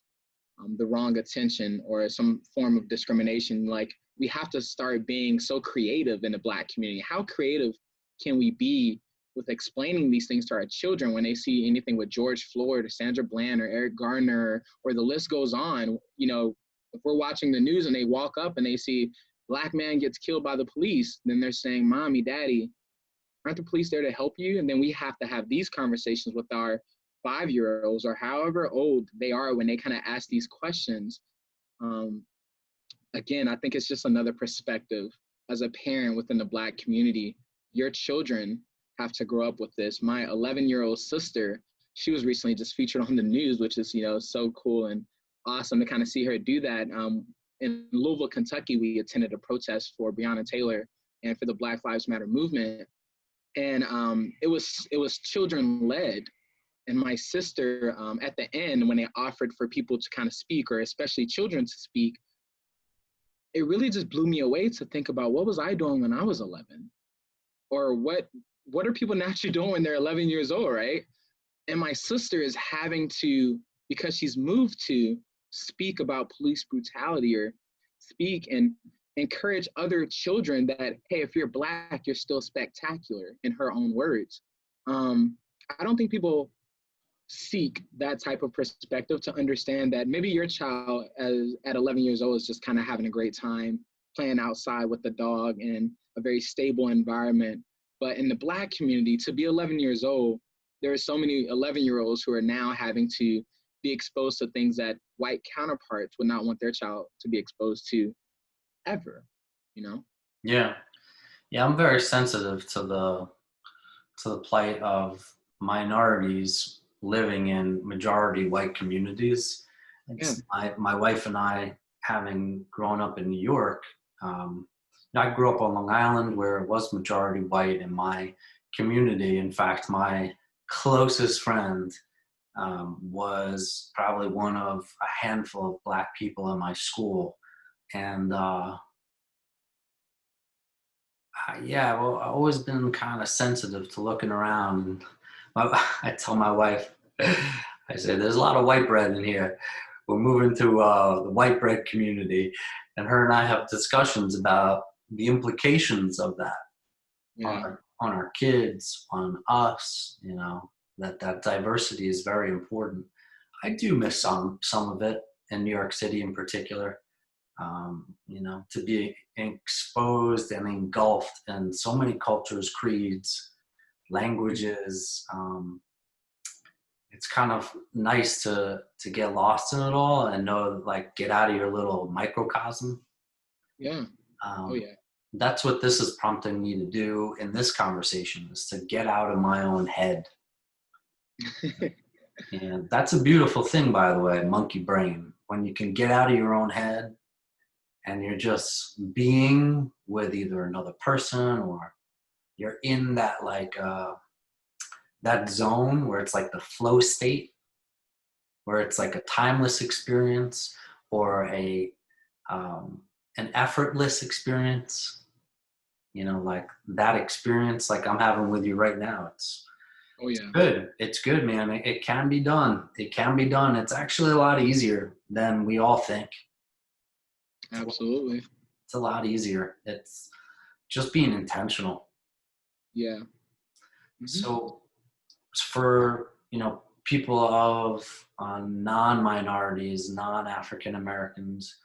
the wrong attention or some form of discrimination. Like, we have to start being so creative in the Black community. How creative can we be with explaining these things to our children when they see anything with George Floyd or Sandra Bland or Eric Garner, or the list goes on? If we're watching the news and they walk up and they see Black man gets killed by the police, then they're saying, mommy, daddy, aren't the police there to help you? And then we have to have these conversations with our 5-year-olds or however old they are when they kind of ask these questions. Um, Again, I think it's just another perspective as a parent within the Black community. Your children have to grow up with this. My 11-year-old sister, she was recently just featured on the news, which is, so cool and awesome to kind of see her do that. In Louisville, Kentucky, we attended a protest for Breonna Taylor and for the Black Lives Matter movement. And it was children led. And my sister, at the end, when they offered for people to kind of speak, or especially children to speak, it really just blew me away to think about, what was I doing when I was 11, or what are people naturally doing when they're 11 years old, right? And my sister is having to, because she's moved to speak about police brutality, or speak and encourage other children that, hey, if you're Black, you're still spectacular, in her own words. I don't think people seek that type of perspective to understand that maybe your child at 11 years old is just kind of having a great time playing outside with the dog in a very stable environment. But in the Black community, to be 11 years old, there are so many 11-year-olds who are now having to be exposed to things that white counterparts would not want their child to be exposed to ever, you know? Yeah. Yeah, I'm very sensitive to the plight of minorities living in majority white communities. Yeah. It's my wife and I, having grown up in New York, um, I grew up on Long Island where it was majority white in my community. In fact, my closest friend was probably one of a handful of Black people in my school. And yeah, well, I've always been kind of sensitive to looking around. And I tell my wife, I say, there's a lot of white bread in here. We're moving to the white bread community. And her and I have discussions about the implications of that Yeah. on our kids, on us, that diversity is very important. I do miss some of it in New York City in particular. To be exposed and engulfed in so many cultures, creeds, languages. it's kind of nice to get lost in it all and know, like, get out of your little microcosm. Yeah. Oh Um, yeah. that's what this is prompting me to do in this conversation, is to get out of my own head. And that's a beautiful thing, by the way, monkey brain. When you can get out of your own head and you're just being with either another person, or you're in that, like, that zone where it's like the flow state, where it's like a timeless experience, or um, an effortless experience. Like that experience, like I'm having with you right now. Oh yeah. Good. It's good, man. It can be done. It can be done. It's actually a lot easier than we all think. Absolutely. It's a lot easier. It's just being intentional. Yeah. Hmm. So for, people of non-minorities, non-African Americans,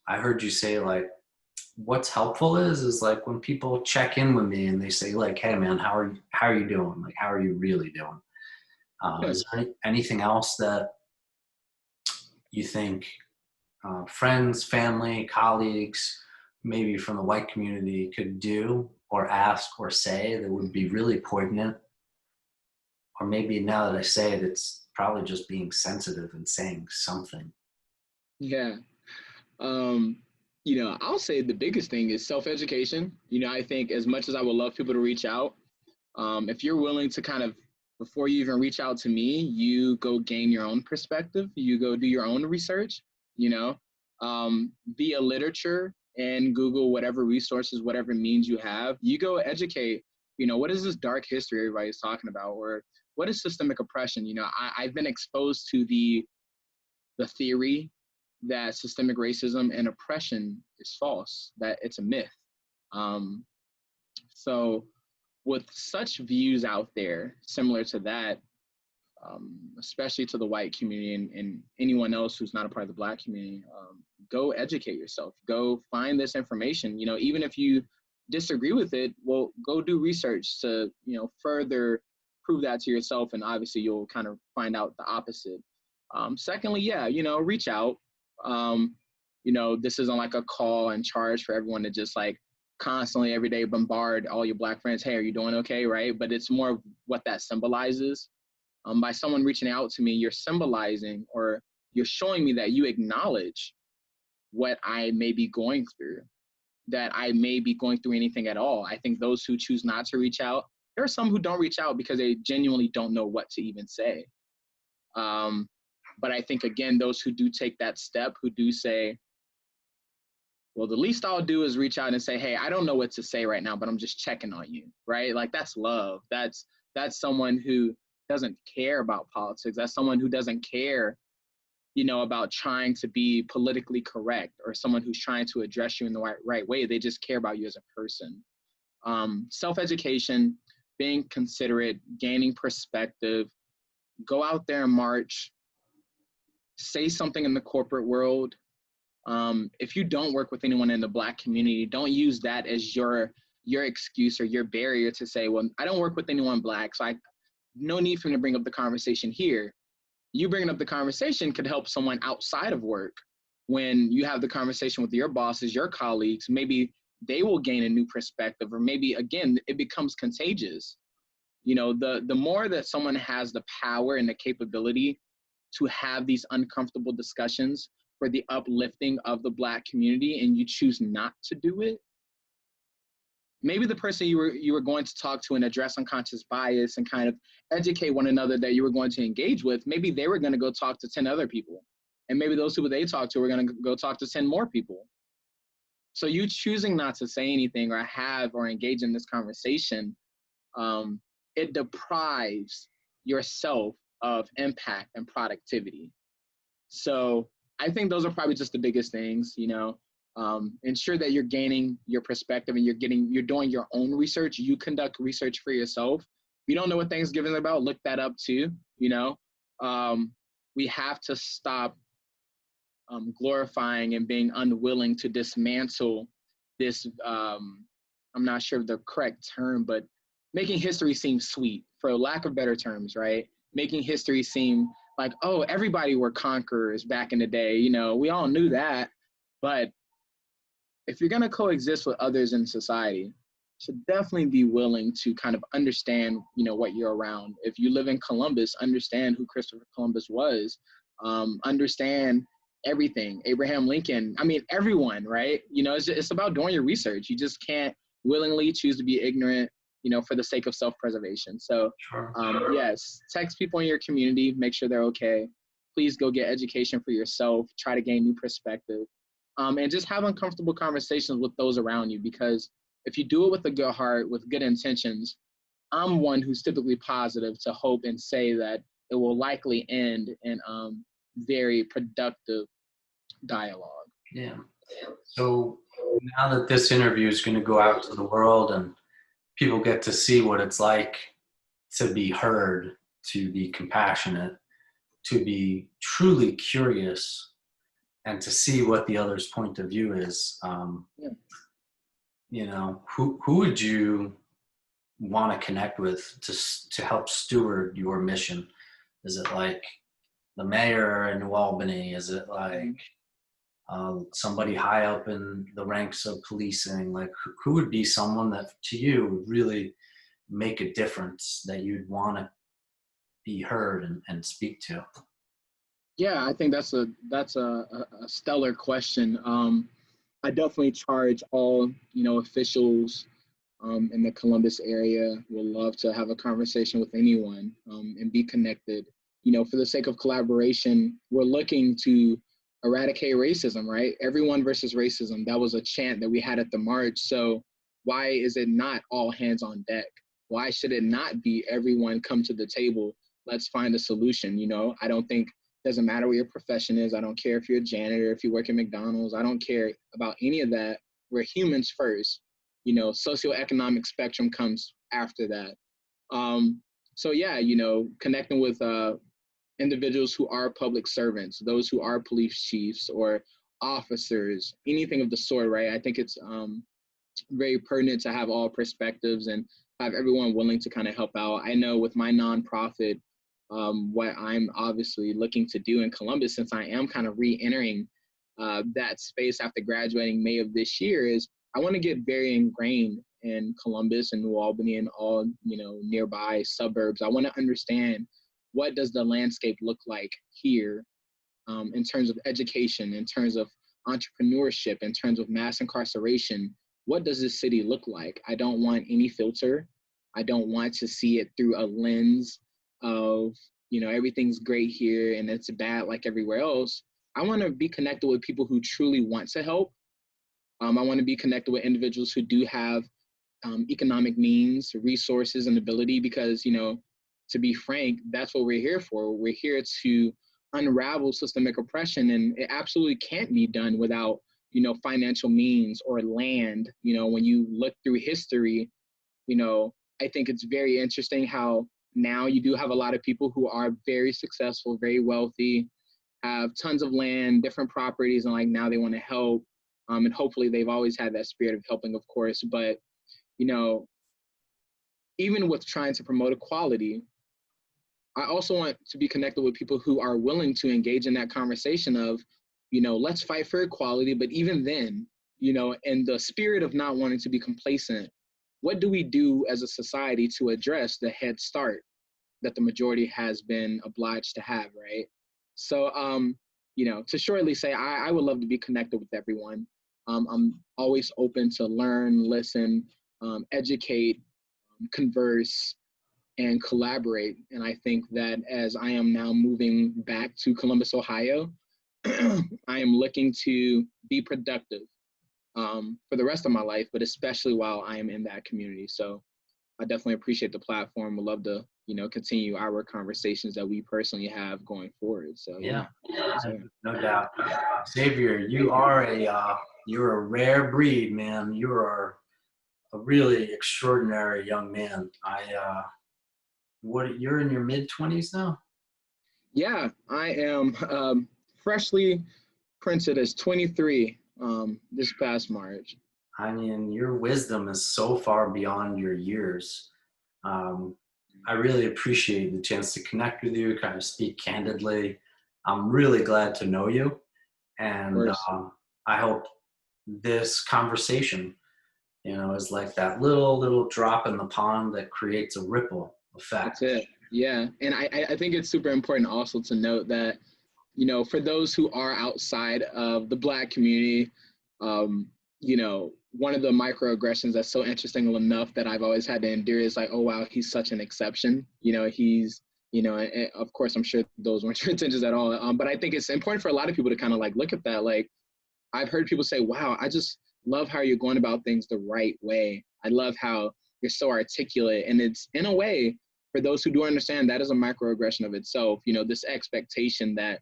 I heard you say, like, what's helpful is like when people check in with me and they say, like, hey man, how are you doing? Like, how are you really doing? Yeah. Is there anything else that you think friends, family, colleagues, maybe from the white community could do or ask or say that would be really poignant? Or maybe now that I say it, it's probably just being sensitive and saying something. Yeah. Um, I'll say the biggest thing is self-education. I think as much as I would love people to reach out, if you're willing to kind of, before you even reach out to me, you go gain your own perspective, you go do your own research, you know, via literature and Google, whatever resources, whatever means you have, you go educate, what is this dark history everybody's talking about? Or what is systemic oppression? I've been exposed to the theory that systemic racism and oppression is false, that it's a myth. Um, so with such views out there similar to that, especially to the white community and anyone else who's not a part of the Black community, go educate yourself. Go find this information. Even if you disagree with it, well, go do research to further prove that to yourself, and obviously you'll kind of find out the opposite. Secondly, yeah, reach out. Um, this isn't like a call and charge for everyone to just like constantly every day bombard all your Black friends. Hey, are you doing okay? Right. But it's more of what that symbolizes. By someone reaching out to me, you're symbolizing or you're showing me that you acknowledge what I may be going through, that I may be going through anything at all. I think those who choose not to reach out, there are some who don't reach out because they genuinely don't know what to even say. But I think, again, those who do take that step, who do say, well, the least I'll do is reach out and say, hey, I don't know what to say right now, but I'm just checking on you, right? Like, that's love. That's someone who doesn't care about politics. That's someone who doesn't care, about trying to be politically correct, or someone who's trying to address you in the right way. They just care about you as a person. Self-education, being considerate, gaining perspective, go out there and march, say something in the corporate world. If you don't work with anyone in the Black community, don't use that as your excuse or your barrier to say, well, I don't work with anyone Black, so no need for me to bring up the conversation here. You bringing up the conversation could help someone outside of work. When you have the conversation with your bosses, your colleagues, maybe they will gain a new perspective, or maybe, again, it becomes contagious. The more that someone has the power and the capability to have these uncomfortable discussions for the uplifting of the Black community, and you choose not to do it, maybe the person you were going to talk to and address unconscious bias and kind of educate one another that you were going to engage with, maybe they were going to go talk to 10 other people. And maybe those people they talked to were going to go talk to 10 more people. So you choosing not to say anything or have or engage in this conversation, it deprives yourself of impact and productivity. So I think those are probably just the biggest things, ensure that you're gaining your perspective and you're doing your own research. You conduct research for yourself. If you don't know what Thanksgiving is about, look that up too. We have to stop glorifying and being unwilling to dismantle this, I'm not sure of the correct term, but making history seem sweet, for lack of better terms, right? making history seem like, oh, everybody were conquerors back in the day. You know, we all knew that. But if you're going to coexist with others in society, you should definitely be willing to kind of understand, you know, what you're around. If you live in Columbus, understand who Christopher Columbus was, understand everything, Abraham Lincoln. I mean, everyone, right? You know, it's about doing your research. You just can't willingly choose to be ignorant, you know, for the sake of self-preservation. So, Sure. yes, text people in your community, make sure they're okay. Please go get education for yourself. Try to gain new perspective, and just have uncomfortable conversations with those around you. Because if you do it with a good heart, with good intentions, I'm one who's typically positive to hope and say that it will likely end in very productive dialogue. Yeah. So now that this interview is going to go out to the world and people get to see what it's like to be heard, to be compassionate, to be truly curious, and to see what the other's point of view is, Yeah. you know, who would you want to connect with to help steward your mission? Is it like the mayor in New Albany? Is it like somebody high up in the ranks of policing? Like who would be someone that to you would really make a difference that you'd want to be heard and speak to? Yeah, I think that's a stellar question. I definitely charge all, you know, officials in the Columbus area. Would love to have a conversation with anyone, and be connected. You know, for the sake of collaboration, we're looking to eradicate racism, right? Everyone versus racism. That was a chant that we had at the march. So why is it not all hands on deck? Why should it not be everyone come to the table? Let's find a solution. You know, I don't think doesn't matter what your profession is. I don't care if you're a janitor, if you work at McDonald's. I don't care about any of that. We're humans first. You know, socioeconomic spectrum comes after that. Um, so yeah, you know, connecting with individuals who are public servants, those who are police chiefs or officers, anything of the sort, right? I think it's very pertinent to have all perspectives and have everyone willing to kind of help out. I know with my nonprofit, what I'm obviously looking to do in Columbus, since I am kind of re-entering that space after graduating May of this year, is I want to get very ingrained in Columbus and New Albany and all, you know, nearby suburbs. I want to understand, what does the landscape look like here, in terms of education, in terms of entrepreneurship, in terms of mass incarceration. What does this city look like? I don't want any filter. I don't want to see it through a lens of, you know, everything's great here and it's bad like everywhere else. I want to be connected with people who truly want to help. I want to be connected with individuals who do have economic means, resources, and ability, because, you know, to be frank, that's what we're here for. We're here to unravel systemic oppression, and it absolutely can't be done without, you know, financial means or land. You know, when you look through history, you know, I think it's very interesting how now you do have a lot of people who are very successful, very wealthy, have tons of land, different properties, and like now they want to help. And hopefully they've always had that spirit of helping, of course. But, you know, even with trying to promote equality, I also want to be connected with people who are willing to engage in that conversation of, you know, let's fight for equality. But even then, you know, in the spirit of not wanting to be complacent, what do we do as a society to address the head start that the majority has been obliged to have, right? So, you know, to shortly say, I would love to be connected with everyone. I'm always open to learn, listen, educate, converse, and collaborate. And I think that as I am now moving back to Columbus, Ohio, I am looking to be productive for the rest of my life, but especially while I am in that community. So I definitely appreciate the platform. Would love to, you know, continue our conversations that we personally have going forward. So Yeah, so, no doubt. Xavier, you're a rare breed, man. You are a really extraordinary young man. You're in your mid-20s now? yeah, I am freshly printed as 23 this past March. I mean, your wisdom is so far beyond your years. Um, I really appreciate the chance to connect with you, kind of speak candidly. I'm really glad to know you. Of And course. I hope this conversation, is like that little drop in the pond that creates a ripple That's effect. it. Yeah. And I think it's super important also to note that, for those who are outside of the Black community, one of the microaggressions that's so interesting enough that I've always had to endure is like, oh, wow, he's such an exception. And of course, I'm sure those weren't your intentions at all. But I think it's important for a lot of people to kind of like look at that. Like, I've heard people say, wow, I just love how you're going about things the right way. I love how you're so articulate. And it's in a way, for those who do understand, that is a microaggression of itself. This expectation that,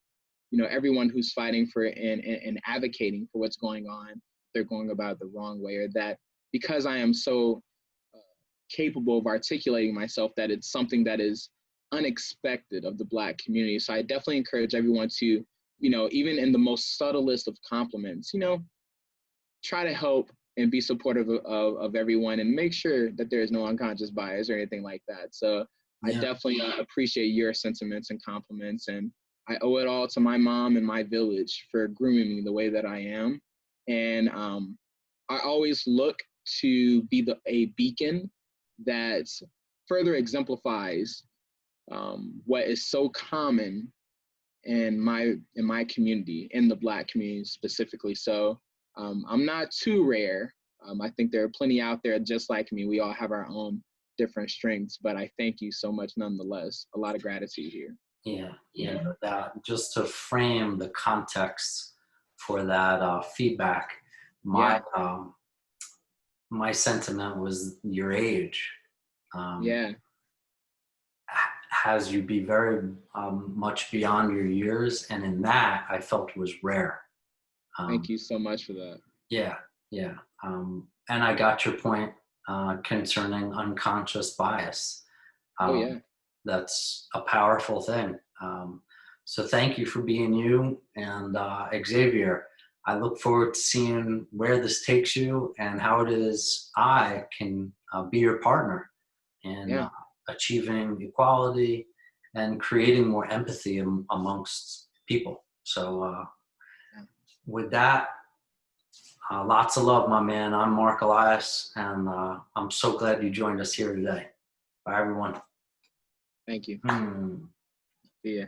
everyone who's fighting for and advocating for what's going on, they're going about it the wrong way, or that because I am so capable of articulating myself, that it's something that is unexpected of the Black community. So I definitely encourage everyone to, even in the most subtlest of compliments, try to help and be supportive of everyone and make sure that there is no unconscious bias or anything like that. So I Yeah. definitely appreciate your sentiments and compliments. And I owe it all to my mom and my village for grooming me the way that I am. And I always look to be a beacon that further exemplifies what is so common in my community, in the Black community specifically. So I'm not too rare. I think there are plenty out there just like me. We all have our own different strengths, but I thank you so much nonetheless. A lot of gratitude here. Yeah, no doubt. Just to frame the context for that feedback, my Yeah, my sentiment was your age um, yeah. has you be very much beyond your years, and in that I felt was rare. Thank Um, you so much for that. yeah, yeah, and I got your point concerning unconscious bias. Oh Um, yeah. that's a powerful thing. So thank you for being you, and Xavier. I look forward to seeing where this takes you and how it is I can be your partner in Yeah. achieving equality and creating more empathy amongst people. So Yeah. with that, lots of love, my man. I'm Marc Elias, and I'm so glad you joined us here today. Bye, everyone. Thank you. Hmm. See ya.